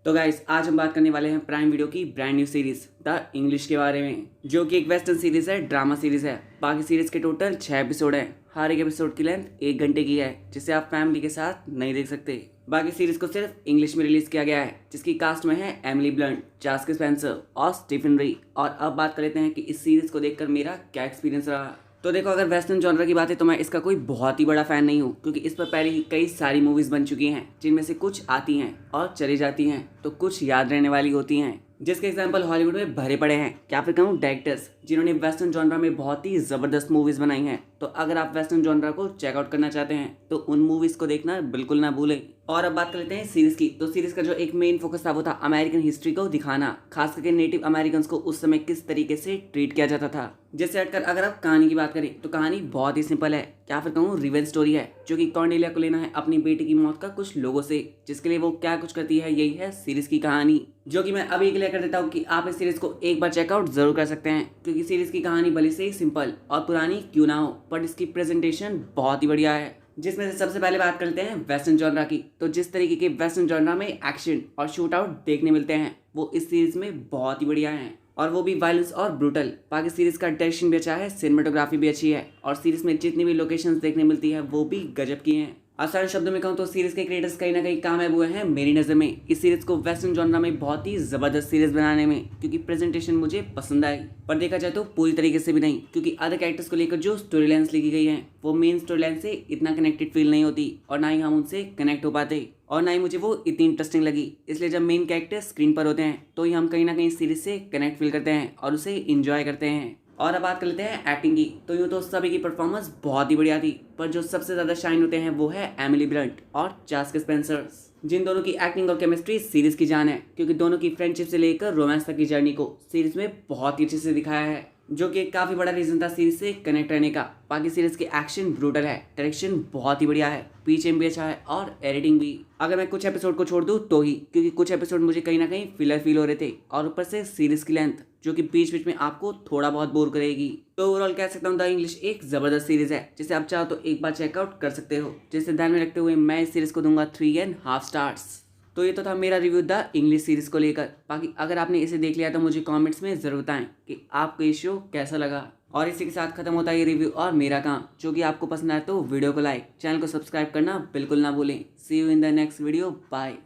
तो गाइस आज हम बात करने वाले हैं प्राइम वीडियो की brand new series the English के बारे में, जो कि एक वेस्टर्न सीरीज है, ड्रामा सीरीज है। बाकी सीरीज के टोटल 6 एपिसोड हैं। हर एक एपिसोड की लेंथ 1 घंटे की है, जिसे आप फैमिली के साथ नहीं देख सकते। बाकी सीरीज को सिर्फ इंग्लिश में रिलीज किया गया है, जिसकी कास्ट में है एमिली ब्लंट, जास्किर स्पेंसर और स्टीफन री। और अब बात कर लेते हैं कि इस सीरीज को देखकर मेरा क्या एक्सपीरियंस रहा। तो देखो, अगर वेस्टर्न जॉनर की बात है तो मैं इसका कोई बहुत ही बड़ा फ़ैन नहीं हूँ, क्योंकि इस पर पहले ही कई सारी मूवीज़ बन चुकी हैं, जिनमें से कुछ आती हैं और चली जाती हैं, तो कुछ याद रहने वाली होती हैं, जिसके एग्जाम्पल हॉलीवुड में भरे पड़े हैं। क्या फिर कहूँ डायरेक्टर्स जिन्होंने वेस्टर्न जॉनरा में बहुत ही ज़बरदस्त मूवीज़ बनाई हैं। तो अगर आप वेस्टर्न जॉनरा को चेकआउट करना चाहते हैं तो उन मूवीज़ को देखना बिल्कुल ना भूलें। और अब बात कर लेते हैं सीरीज़ की। तो सीरीज़ का जो एक मेन फोकस था वो था अमेरिकन हिस्ट्री को दिखाना, खास करके नेटिव अमेरिकन को उस समय किस तरीके से ट्रीट किया जाता था। जिससे हटकर अगर आप कहानी की बात करें तो कहानी बहुत ही सिंपल है, क्या फिर कहूँ रिवेंज स्टोरी है, जो कि कॉर्नेलिया को लेना है अपनी बेटी की मौत का कुछ लोगों से, जिसके लिए वो क्या कुछ करती है, यही है सीरीज़ की कहानी। जो कि मैं अभी क्लियर कर देता हूँ कि आप इस सीरीज़ को एक बार चेकआउट जरूर कर सकते हैं, क्योंकि सीरीज़ की कहानी भले से ही सिंपल और पुरानी क्यों ना हो, बट इसकी प्रेजेंटेशन बहुत ही बढ़िया है। जिसमें से सबसे पहले बात करते हैं वेस्टर्न जॉनरा की। तो जिस तरीके के वेस्टर्न जॉनरा में एक्शन और शूट आउट देखने मिलते हैं, वो इस सीरीज़ में बहुत ही बढ़िया हैं, और वो भी वायलेंस और ब्रूटल। बाकी सीरीज़ का डायरेक्शन भी अच्छा है, सिनेमेटोग्राफी भी अच्छी है, और सीरीज़ में जितनी भी लोकेशंस देखने मिलती है वो भी गजब की हैं। आसान शब्दों में कहूँ तो सीरीज़ के क्रिएटर्स कहीं ना कहीं कामयाब हुए हैं मेरी नज़र में, इस सीरीज़ को वेस्टर्न जॉनरा में बहुत ही ज़बरदस्त सीरीज़ बनाने में, क्योंकि प्रेजेंटेशन मुझे पसंद आई। पर देखा जाए तो पूरी तरीके से भी नहीं, क्योंकि अदर कैरेक्टर्स को लेकर जो स्टोरी लाइन्स लिखी गई हैं वो मेन स्टोरी लाइन से इतना कनेक्टेड फील नहीं होती, और ना ही हम उनसे कनेक्ट हो पाते, और ना ही मुझे वो इतनी इंटरेस्टिंग लगी। इसलिए जब मेन कैरेक्टर स्क्रीन पर होते हैं तो ही हम कहीं ना कहीं सीरीज़ से कनेक्ट फील करते हैं और उसे इंजॉय करते हैं। और अब बात कर लेते हैं एक्टिंग की। तो यूँ तो सभी की परफॉर्मेंस बहुत ही बढ़िया थी, पर जो सबसे ज़्यादा शाइन होते हैं वो है एमिली ब्लंट और जास्किर स्पेंसर, जिन दोनों की एक्टिंग और केमिस्ट्री सीरीज़ की जान है, क्योंकि दोनों की फ्रेंडशिप से लेकर रोमांस तक की जर्नी को सीरीज़ में बहुत ही अच्छे से दिखाया है, जो कि काफ़ी बड़ा रीज़न था सीरीज़ से कनेक्ट रहने का। बाकी सीरीज़ के एक्शन ब्रूटल है, डायरेक्शन बहुत ही बढ़िया है, बीजीएम भी अच्छा है और एडिटिंग भी। अगर मैं कुछ एपिसोड को छोड़ दूँ तो ही, क्योंकि कुछ एपिसोड मुझे कहीं ना कहीं फिलर फील हो रहे थे, और ऊपर से सीरीज़ की लेंथ जो कि बीच बीच में आपको थोड़ा बहुत बोर करेगी। तो ओवरऑल कह सकता हूँ द इंग्लिश एक ज़बरदस्त सीरीज़ है, जिसे आप चाहो तो एक बार चेकआउट कर सकते हो। जिसे ध्यान में रखते हुए मैं इस सीरीज़ को दूंगा 3.5 स्टार्स। तो ये तो था मेरा रिव्यू द इंग्लिश सीरीज़ को लेकर। बाकी अगर आपने इसे देख लिया तो मुझे कमेंट्स में ज़रूर बताएं कि आपको ये शो कैसा लगा। और इसी के साथ खत्म होता है ये रिव्यू और मेरा काम। जो कि आपको पसंद आए तो वीडियो को लाइक, चैनल को सब्सक्राइब करना बिल्कुल ना भूलें। See you in the next video, bye.